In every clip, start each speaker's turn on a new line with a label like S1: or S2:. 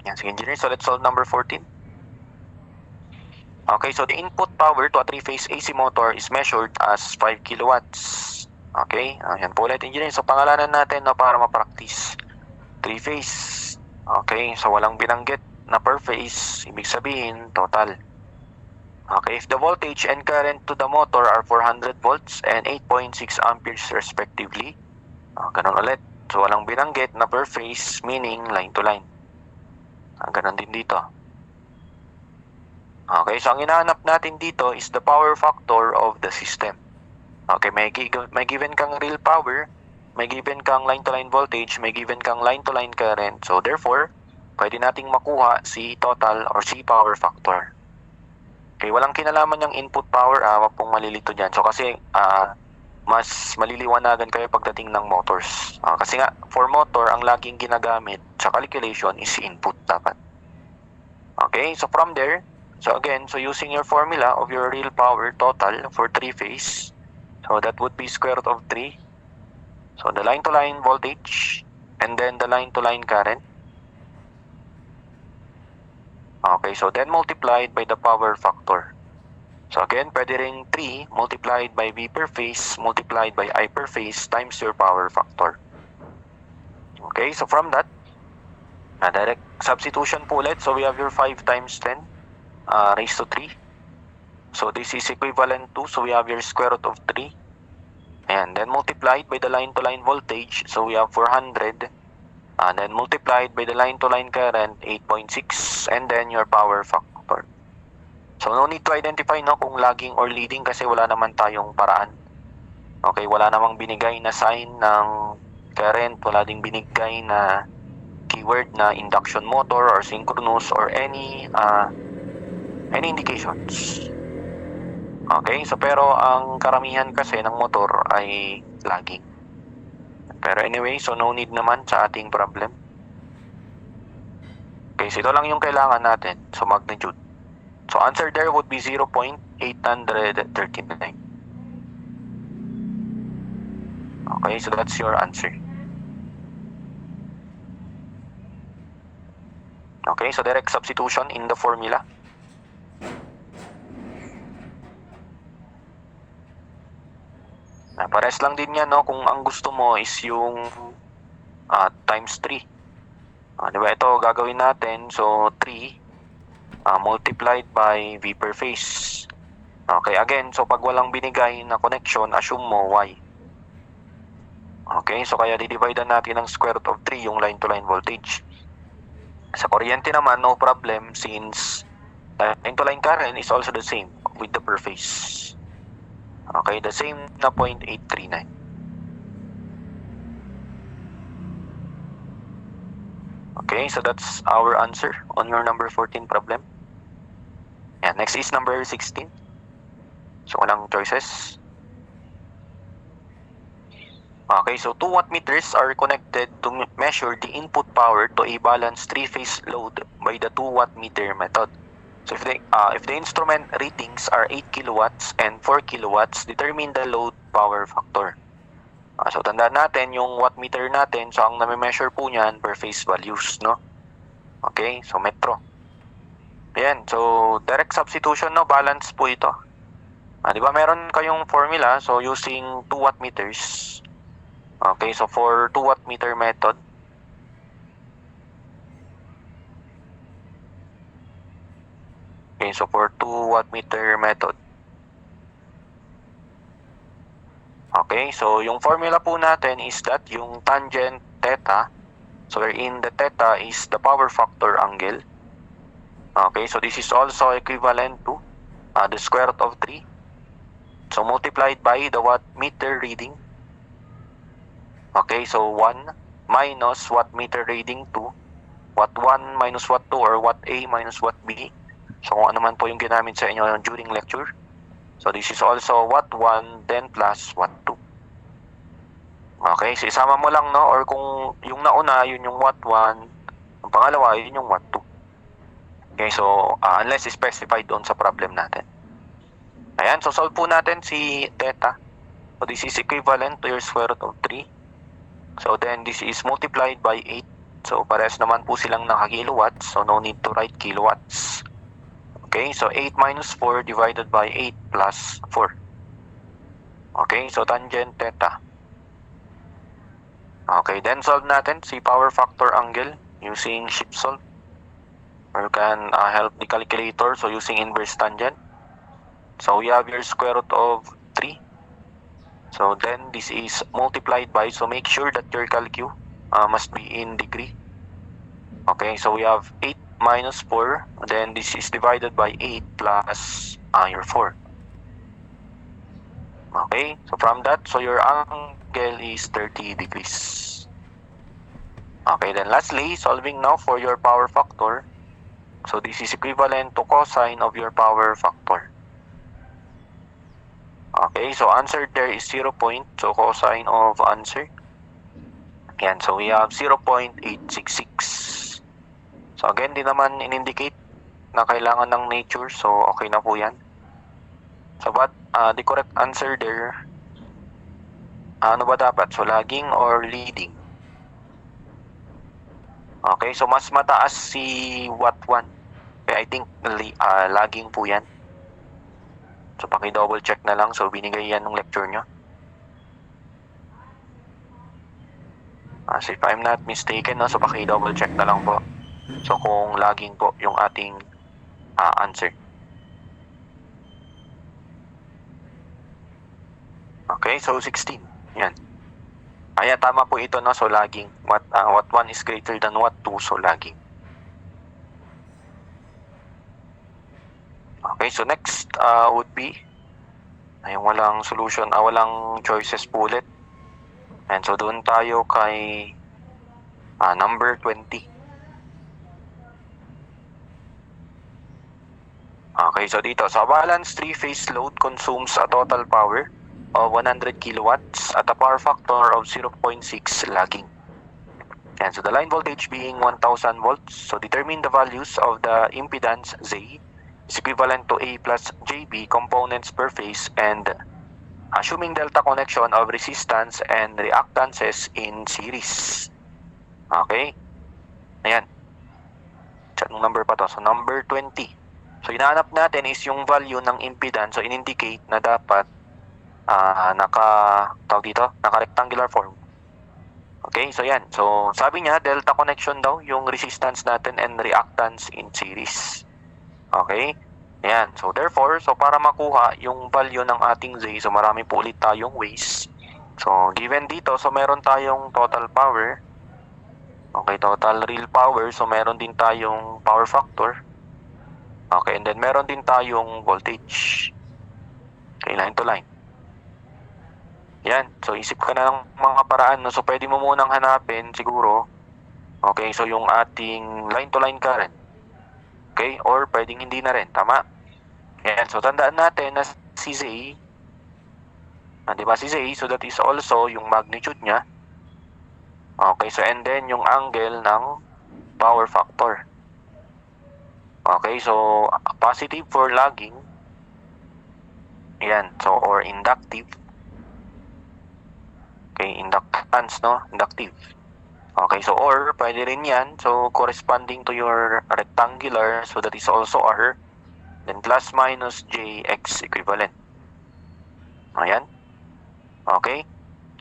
S1: Yan, sige engineer. So let's solve number 14. Okay, so the input power to a 3-phase AC motor is measured as 5 kilowatts. Okay, yan po ulit engineer. So pangalanan natin na para ma-practice. 3-phase. Okay, so walang binanggit na per phase, ibig sabihin total. Okay, if the voltage and current to the motor are 400 volts and 8.6 amperes respectively, ganun ulit. So walang binanggit na per phase, meaning line to line. Ganun din dito. Okay, so ang hinahanap natin dito is the power factor of the system. Okay, may given kang real power, may given kang line-to-line voltage, may given kang line-to-line current. So therefore, pwede nating makuha si total or si power factor. Okay, walang kinalaman yung input power, wag pong malilito dyan. So kasi mas maliliwanagan kayo pagdating ng motors. Kasi nga, for motor, ang laging ginagamit sa calculation is input dapat. Okay, so from there, so again, so using your formula of your real power total for 3-phase, so that would be square root of 3. So the line-to-line voltage and then the line-to-line current. Okay, so then multiplied by the power factor. So again, pwede ring 3 multiplied by V per phase multiplied by I per phase times your power factor. Okay, so from that, direct substitution po ulit. So we have your 5 times 10 raised to 3. So this is equivalent to, so we have your square root of 3. And then multiplied by the line-to-line voltage, so we have 400. And then multiplied by the line-to-line current, 8.6. And then your power factor. So no need to identify kung lagging or leading kasi wala naman tayong paraan. Okay, wala namang binigay na sign ng current, wala ding binigay na keyword na induction motor or synchronous or any indications. Okay, so pero ang karamihan kasi ng motor ay lagging. Pero anyway, so no need naman sa ating problem. Okay, so ito lang yung kailangan natin. So magnitude. So answer there would be 0.839. Okay, so that's your answer. Okay, so direct substitution in the formula. Pares lang din yan, kung ang gusto mo is yung times 3. Diba? Ito, gagawin natin. So, 3 multiplied by V per phase. Okay, again, so pag walang binigay na connection, assume mo Y. Okay, so kaya didividean natin ng square root of 3 yung line-to-line voltage. Sa kuryente naman, no problem since line-to-line current is also the same with the per phase. Okay, the same na 0.839. Okay, so that's our answer on your number 14 problem. And next is number 16. So walang choices. Okay, so 2 wattmeters are connected to measure the input power to a balanced 3-phase load by the 2 wattmeter method. So if the instrument readings are 8 kilowatts and 4 kilowatts, determine the load power factor. So tandaan natin yung wattmeter natin, so ang nami-measure po niyan per phase values, no? Okay, so metro. Ayan, so direct substitution, no? Balance po ito. Di ba meron kayong formula, so using 2 wattmeters. Okay, so for 2 wattmeter method, okay, so for 2 wattmeter method. Okay, so yung formula po natin is that yung tangent theta, so wherein the theta is the power factor angle. Okay, so this is also equivalent to the square root of 3. So multiplied by the wattmeter reading. Okay, so 1 minus wattmeter reading 2. Watt 1 minus watt 2 or watt A minus watt B. So kung ano man po yung ginamit sa inyo during lecture. So this is also watt 1 then plus watt 2. Okay, so isama mo lang, no? Or kung yung nauna, yun yung watt 1. Ang pangalawa, yun yung watt 2. Okay, so unless specified doon sa problem natin. Ayan, so solve po natin si theta. So this is equivalent to your square root of 3. So then this is multiplied by 8. So, parehas naman po silang naka-kilowatts. So, no need to write kilowatts. Okay, so 8 minus 4 divided by 8 plus 4. Okay, so tangent theta. Okay, then solve natin si power factor angle using shift solve. Or you can help the calculator, so using inverse tangent. So we have here square root of 3. So then this is multiplied by, so make sure that your calcu must be in degree. Okay, so we have 8 minus 4, then this is divided by 8 plus your 4. Okay, so from that, so your angle is 30 degrees. Okay, then lastly, solving now for your power factor. So this is equivalent to cosine of your power factor. Okay, so answer there is 0. So cosine of answer. Yan, so we have 0.866. So again, di naman in-indicate na kailangan ng nature. So okay na po yan. So but the correct answer there, ano ba dapat? So lagging or leading? Okay, so mas mataas si watt 1. I think lagging po yan. So paki-double check na lang. So binigay yan ng lecture nyo. As if I'm not mistaken, no? So paki-double check na lang po. So kung lagging po yung ating answer. Okay, so 16. Yan. Ayan, tama po ito, no? So lagging. What 1 is greater than what 2, so lagging. Okay, so next would be ay walang solution, walang choices po ulit. And so doon tayo kay number 20. Okay, so dito, sa balance 3-phase load consumes a total power of 100 kilowatts at a power factor of 0.6 lagging. And so the line voltage being 1000 volts, so determine the values of the impedance Z is equivalent to A plus JB components per phase and assuming delta connection of resistance and reactances in series. Okay? Ayan. Chat ng number pa to. So number 20. So hinahanap natin is yung value ng impedance. So in-indicate na dapat naka-rectangular form. Okay? So yan. So sabi niya, delta connection daw yung resistance natin and reactance in series. Okay? Ayan. So therefore, so para makuha yung value ng ating Z, so marami po ulit tayong ways. So given dito, so meron tayong total power. Okay, total real power. So meron din tayong power factor. Okay, and then meron din tayong voltage. Okay, line to line. Yan. So isip ka na ng mga paraan. No? So pwede mo munang hanapin siguro. Okay, so yung ating line to line current. Okay, or pwedeng hindi na rin. Tama? Yan. So tandaan natin na si Z, diba si Z, so that is also yung magnitude niya. Okay, so and then yung angle ng power factor. Okay, so positive for lagging. Yan, so or inductive. Okay, inductance, no? Inductive. Okay, so or pwede rin yan. So corresponding to your rectangular, so that is also R. Then plus minus JX equivalent. Ayan. Okay.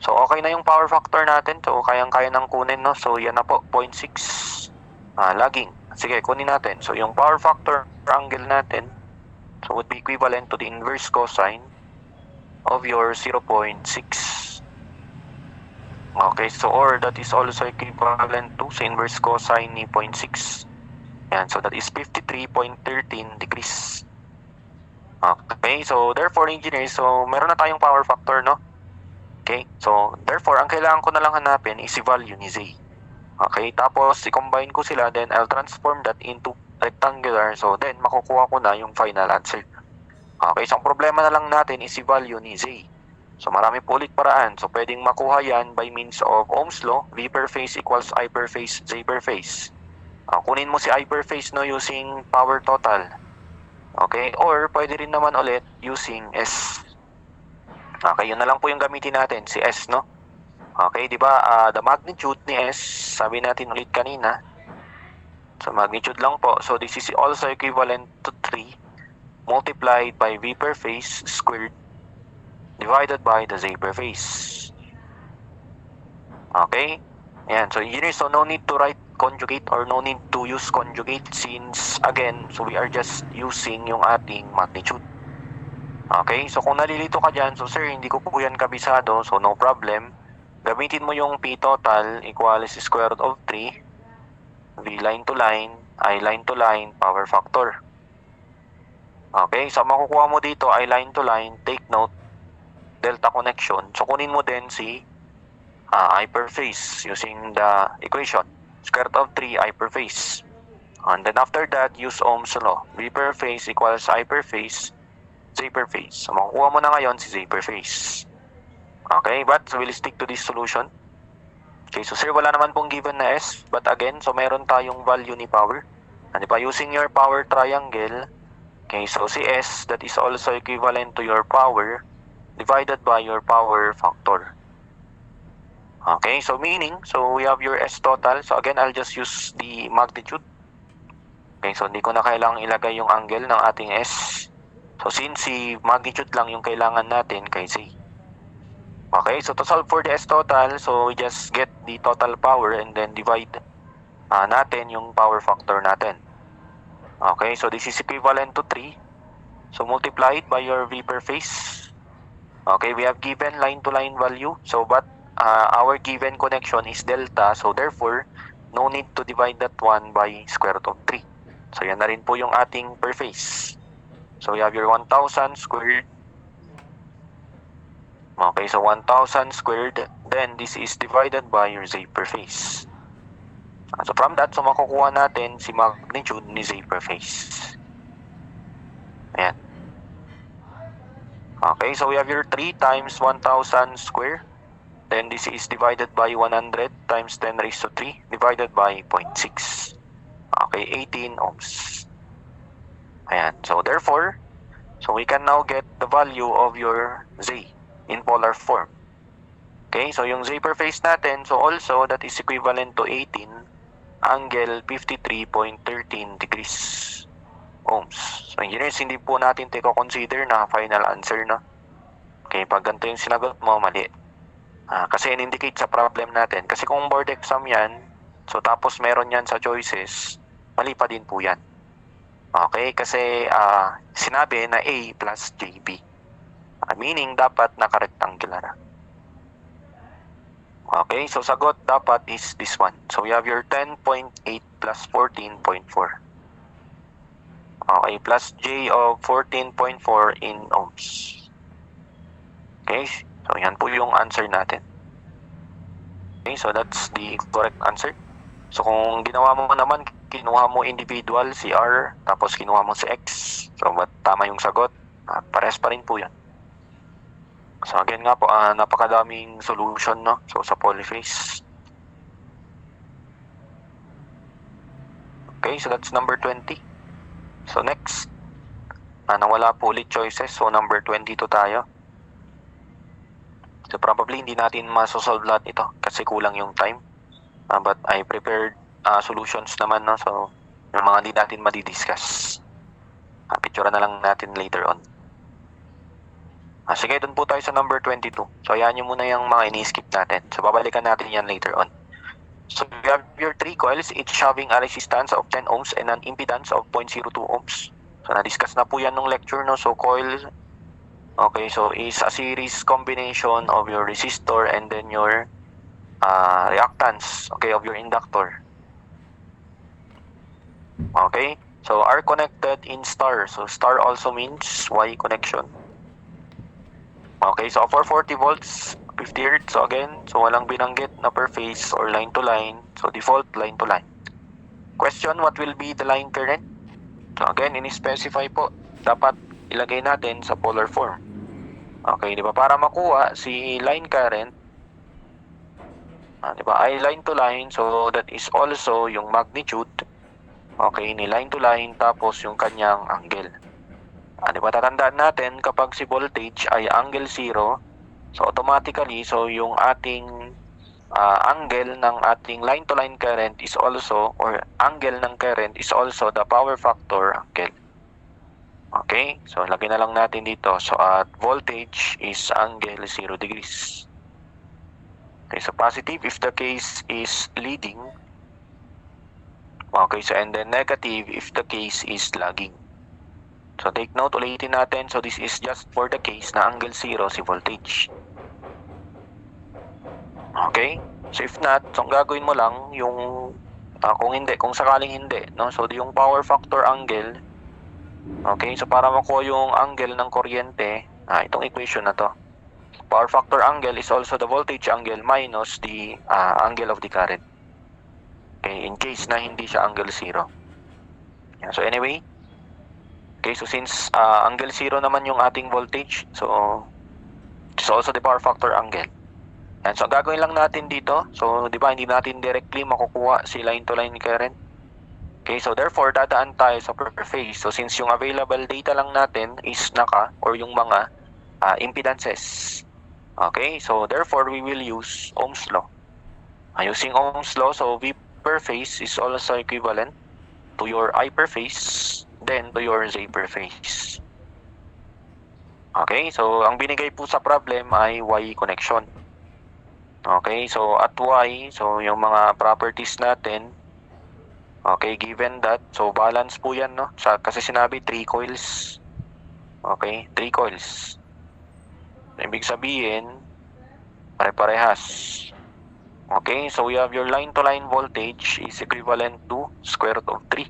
S1: So okay na yung power factor natin. So kayang-kaya nang kunin, no? So yan na po, 0.6. Lagging. Sige, kunin natin. So yung power factor angle natin, so would be equivalent to the inverse cosine of your 0.6. Okay, so or that is also equivalent to sa inverse cosine ni 0.6. Yan, so that is 53.13 degrees. Okay, so therefore engineers, so meron na tayong power factor, no? Okay, so therefore ang kailangan ko na lang hanapin is si value ni Z. Okay, tapos i-combine ko sila, then I'll transform that into rectangular, so then makukuha ko na yung final answer. Okay, so ang problema na lang natin is si value ni Z. So marami po ulit paraan. So pwedeng makuha yan by means of Ohm's law, V per phase equals I per phase, Z per phase. Kunin mo si I per phase, no, using power total. Okay, or pwede rin naman ulit using S. Okay, yun na lang po yung gamitin natin, si S, no? Okay, di ba? The magnitude ni S, sabi natin ulit kanina. So magnitude lang po. So this is also equivalent to 3 multiplied by V per phase squared divided by the Z per phase. Okay? Ayan. So engineers, so no need to write conjugate or no need to use conjugate since again, so we are just using yung ating magnitude. Okay? So kung nalilito ka dyan, so sir, hindi ko po yan kabisado, so no problem. Gamitin mo yung P total equals square root of 3 V line to line, I line to line, power factor. Okay, so makukuha mo dito ay line to line, take note, delta connection. So kunin mo din si I per phase using the equation. Square root of 3 I per phase. And then after that, use Ohm's law. V per phase equals I per phase, Z per phase. So makukuha mo na ngayon si Z per phase. Okay, but so we'll stick to this solution. Okay, so sir, wala naman pong given na S, but again, so meron tayong value ni power. And by using your power triangle, okay, so si S, that is also equivalent to your power divided by your power factor. Okay, so meaning, so we have your S total. So again, I'll just use the magnitude. Okay, so hindi ko na kailangang ilagay yung angle ng ating S. So since si magnitude lang yung kailangan natin kay Z. Okay, so to solve for the S total, so we just get the total power and then divide natin yung power factor natin. Okay, so this is equivalent to 3. So multiplied by your V per phase. Okay, we have given line-to-line value. So but our given connection is delta. So therefore, no need to divide that one by square root of 3. So yan na rin po yung ating per phase. So we have your 1,000 squared. Okay, so 1,000 squared, then this is divided by your Z per phase. So from that, so makukuha natin si magnitude ni Z per phase. Ayan. Okay, so we have your 3 times 1,000 square. Then this is divided by 100 times 10 raised to 3 divided by 0.6. Okay, 18 ohms. Ayan, so therefore, so we can now get the value of your Z in polar form. Okay, so yung Z per phase natin, so also that is equivalent to 18 angle 53.13 degrees ohms. So engineers, hindi po natin ito consider na final answer, no? Okay, pag ganito yung sinagot mo, mali. Kasi in-indicate sa problem natin. Kasi kung board exam yan, so tapos meron yan sa choices, mali pa din po yan. Okay, kasi sinabi na A plus JB. Meaning, dapat naka-rectangular. Okay, so sagot dapat is this one. So we have your 10.8 plus 14.4. Okay, plus J of 14.4 in ohms. Okay, so yan po yung answer natin. Okay, so that's the correct answer. So kung ginawa mo naman, kinuha mo individual si R, tapos kinuha mo si X. So tama yung sagot. Pares pa rin po yan. So again nga po, napakadaming solution, no? So sa polyphase. Okay, so that's number 20. So next, nawala po ulit choices. So number 22 tayo. So probably hindi natin masosolve lahat ito kasi kulang yung time. But I prepared solutions naman, no? So yung mga hindi natin madidiscuss. Picture na lang natin later on. Sige, dun po tayo sa number 22. So, ayan nyo muna yung mga ini-skip natin. So, babalikan natin yan later on. So, we have your 3 coils, each having a resistance of 10 ohms and an impedance of 0.02 ohms. So, na-discuss na po yan nung lecture, no? So, coil, okay, so is a series combination of your resistor and then your reactance, okay, of your inductor. Okay, so are connected in star. So, star also means Y connection. Okay, so for 40 volts, 50 Hz. So again, so walang binanggit na per phase or line to line. So default line to line. Question, what will be the line current? So again, in-specify po, dapat ilagay natin sa polar form. Okay, di ba? Para makuha si line current, di ba? I line to line, so that is also yung magnitude. Okay, ni line to line, tapos yung kanyang angle. Diba, tatandaan natin kapag si voltage ay angle 0, so automatically, so yung ating angle ng ating line-to-line current is also, or angle ng current is also the power factor angle. Okay, so lagyan na lang natin dito. So at voltage is angle 0 degrees. Okay, so positive if the case is leading. Okay, so and then negative if the case is lagging. So take note, ulitin natin. So this is just for the case na angle 0 si voltage. Okay, so if not, so ang gagawin mo lang yung kung sakaling hindi, no? So yung power factor angle. Okay, so para makuha yung angle ng kuryente, itong equation na to. Power factor angle is also the voltage angle minus the angle of the current. Okay, in case na hindi siya angle 0. Yeah, so anyway, okay, so since angle 0 naman yung ating voltage, so it's also the power factor angle. And so gagawin lang natin dito, so di ba hindi natin directly makukuha si line-to-line current. Okay, so therefore, dadaan tayo sa per phase. So since yung available data lang natin is or yung mga impedances. Okay, so therefore, we will use Ohm's law. Using Ohm's law, so V per phase is also equivalent to your I per phase, then to your Z per phase. Okay, so ang binigay po sa problem ay Y connection. Okay, so at Y, so yung mga properties natin, okay, given that, so balance po yan, no? Kasi sinabi 3 coils. Okay, 3 coils. Ibig sabihin, pare-parehas. Okay, so we have your line-to-line voltage is equivalent to square root of 3.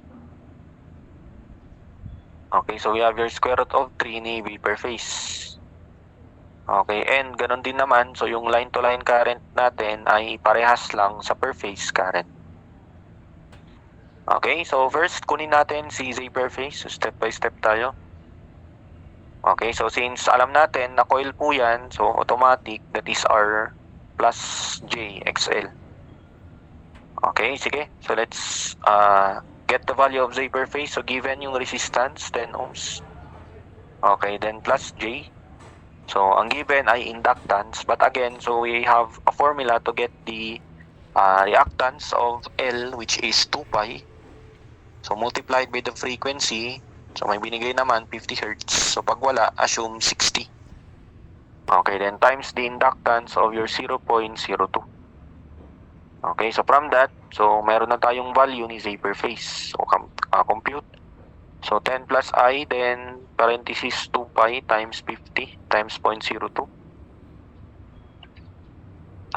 S1: Okay, so we have your square root of 3 ni V per phase. Okay, and ganun din naman, so yung line-to-line current natin ay parehas lang sa per phase current. Okay, so first kunin natin si Z per phase. So step by step tayo. Okay, so since alam natin na coil po yan, so automatic that is R plus J XL. Okay, sige. So let's get the value of Z per phase. So given yung resistance, 10 ohms. Okay, then plus J. So ang given ay inductance. But again, so we have a formula to get the reactance of L, which is 2 pi. So multiplied by the frequency, so may binigay naman 50 Hz. So pag wala, assume 60. Okay, then times the inductance of your 0.02. Okay, so from that, so meron na tayong value ni Z per phase. So compute. So 10 plus I, then parenthesis 2 pi times 50 times 0.02.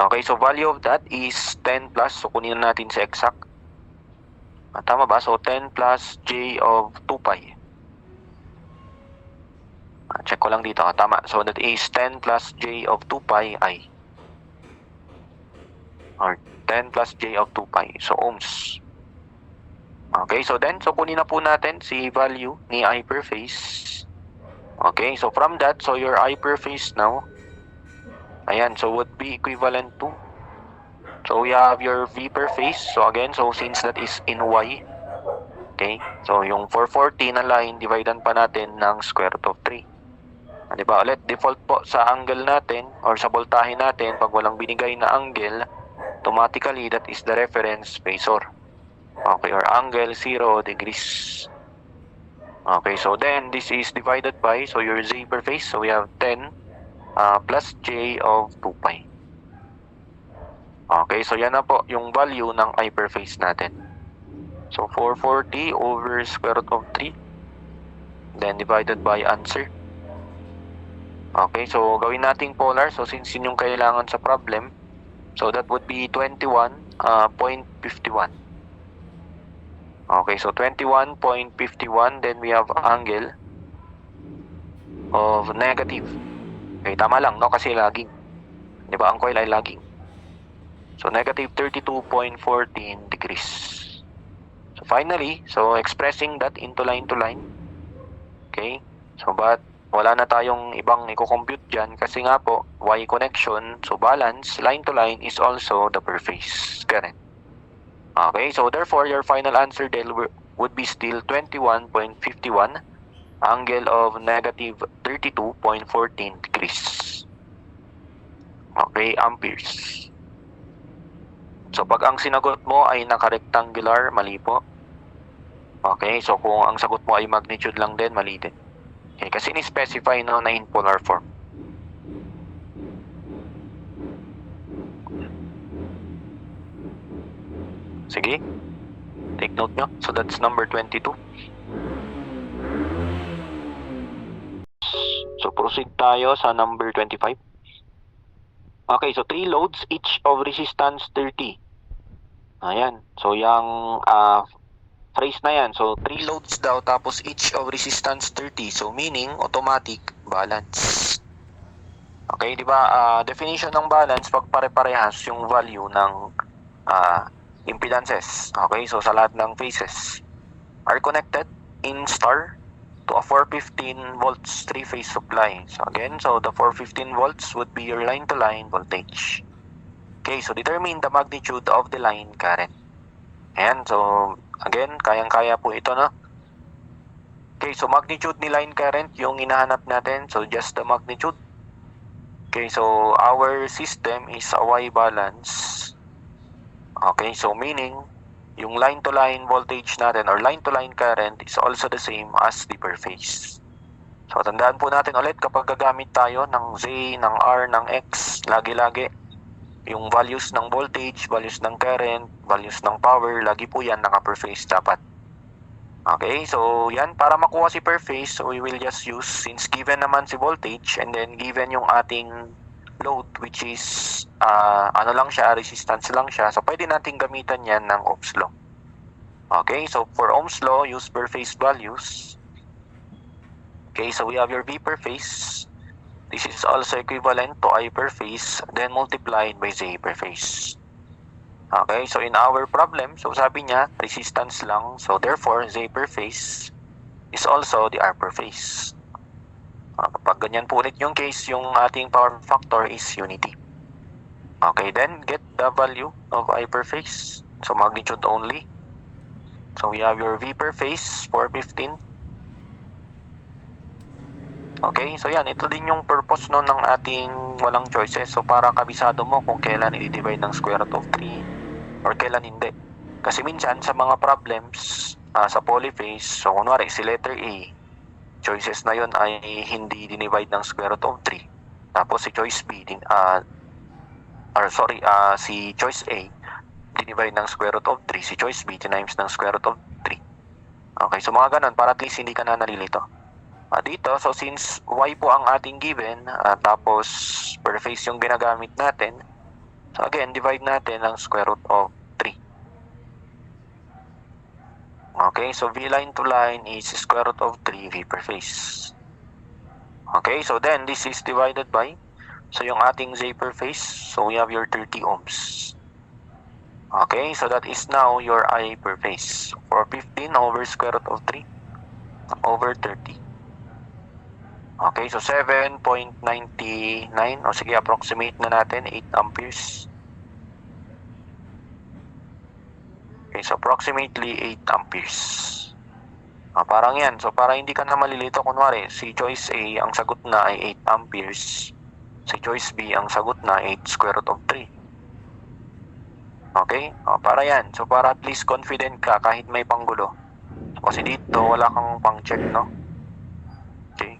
S1: Okay, so value of that is 10 plus, so kunin na natin sa exact. Tama ba? So 10 plus J of 2 pi. Check ko lang dito. Tama. So that is 10 plus J of 2 pi I. Or 10 plus J of 2 pi. So ohms. Okay, so then, so kunin na po natin si value ni I per phase. Okay, so from that, so your I per phase now, ayan, so would be equivalent to, so we have your V per phase. So again, so since that is in Y, okay, so yung 440 na line, dividean pa natin ng square root of 3. Diba? Ulit, default po sa angle natin or sa voltahe natin, pag walang binigay na angle, automatically that is the reference phasor. Okay, or angle 0 degrees. Okay, so then this is divided by, so your Z per phase, so we have 10 plus J of 2 pi. Okay, so yan na po yung value ng I per phase natin. So 440 over square root of 3, then divided by answer. Okay, so gawin nating polar. So since yun yung kailangan sa problem, so that would be 21.51. Okay, so 21.51, then we have angle of negative. Okay, tama lang, no? Kasi lagging. Di ba? Ang coil ay lagging. So negative 32.14 degrees. So finally, so expressing that into line to line. Okay, so but wala na tayong ibang i-compute dyan kasi nga po, Y connection, so balance, line to line is also the per phase current. Okay, so therefore, your final answer then would be still 21.51, angle of negative 32.14 degrees. Okay, amperes. So pag ang sinagot mo ay naka-rectangular, mali po. Okay, so kung ang sagot mo ay magnitude lang din, mali din. Okay, kasi ni-specify no, na in polar form. Sige, take note nyo. So that's number 22. So proceed tayo sa number 25. Okay, so 3 loads, each of resistance 30. Ayan, so yung phrase na yan. So 3 loads daw, tapos each of resistance 30. So meaning, automatic balance. Okay, di ba? Definition ng balance, pag pare-parehas yung value ng impedances. Okay, so sa lahat ng phases are connected in star to a 415 volts 3-phase supply. So again, so the 415 volts would be your line-to-line voltage. Okay, so determine the magnitude of the line current. Ayan, so again, kayang-kaya po ito, no? Okay, so magnitude ni line current yung hinahanap natin. So just the magnitude. Okay, so our system is a Y balance. Okay, so meaning, yung line-to-line voltage natin or line-to-line current is also the same as the per phase. So tandaan po natin ulit, kapag gagamit tayo ng Z, ng R, ng X, lagi-lagi yung values ng voltage, values ng current, values ng power, lagi po yan naka-per phase dapat. Okay, so yan, para makuha si per phase, so we will just use, since given naman si voltage, and then given yung ating load, which is ano lang siya, resistance lang siya, so pwede natin gamitan yan ng Ohm's law. Okay, so for Ohm's law, use per phase values. Okay, so we have your V per phase. This is also equivalent to I per phase, then multiplied by Z per phase. Okay, so in our problem, so sabi niya, resistance lang, so therefore, Z per phase is also the R per phase. Kapag ganyan po ulit yung case, yung ating power factor is unity. Okay, then get the value of I per phase. So magnitude only. So we have your V per phase, 415. Okay, so yan, ito din yung purpose no ng ating walang choices. So para kabisado mo kung kailan i-divide ng square root of 3 or kailan hindi. Kasi minsan sa mga problems sa polyphase, so kunwari si letter A, choices na yon ay hindi dinivide ng square root of 3. Tapos si choice B, si choice A, dinivide ng square root of 3. Si choice B, times ng square root of 3. Okay, so mga ganun, para at least hindi ka na nalilito. Dito, so since Y po ang ating given, tapos per phase yung ginagamit natin, so again, divide natin ng square root of 3. Okay, so V line to line is square root of 3 V per phase. Okay, so then this is divided by, so yung ating Z per phase, so we have your 30 ohms. Okay, so that is now your I per phase. 415 over square root of 3 over 30. Okay, so 7.99, o sige, approximate na natin, 8 amperes. Okay, so approximately 8 amperes. Parang yan. So para hindi ka na malilito, kunwari, si choice A, ang sagot na ay 8 amperes. Si choice B, ang sagot na 8 square root of 3. Okay? Para yan. So para at least confident ka kahit may panggulo. Kasi dito, wala kang pang-check, no? Okay.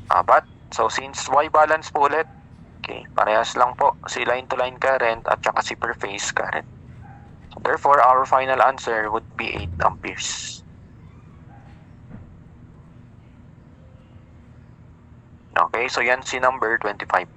S1: But, so since Y balance po ulit, okay, parehas lang po si line-to-line current at saka si per phase current. So therefore, our final answer would be 8 amperes. Okay, so yan si number 25.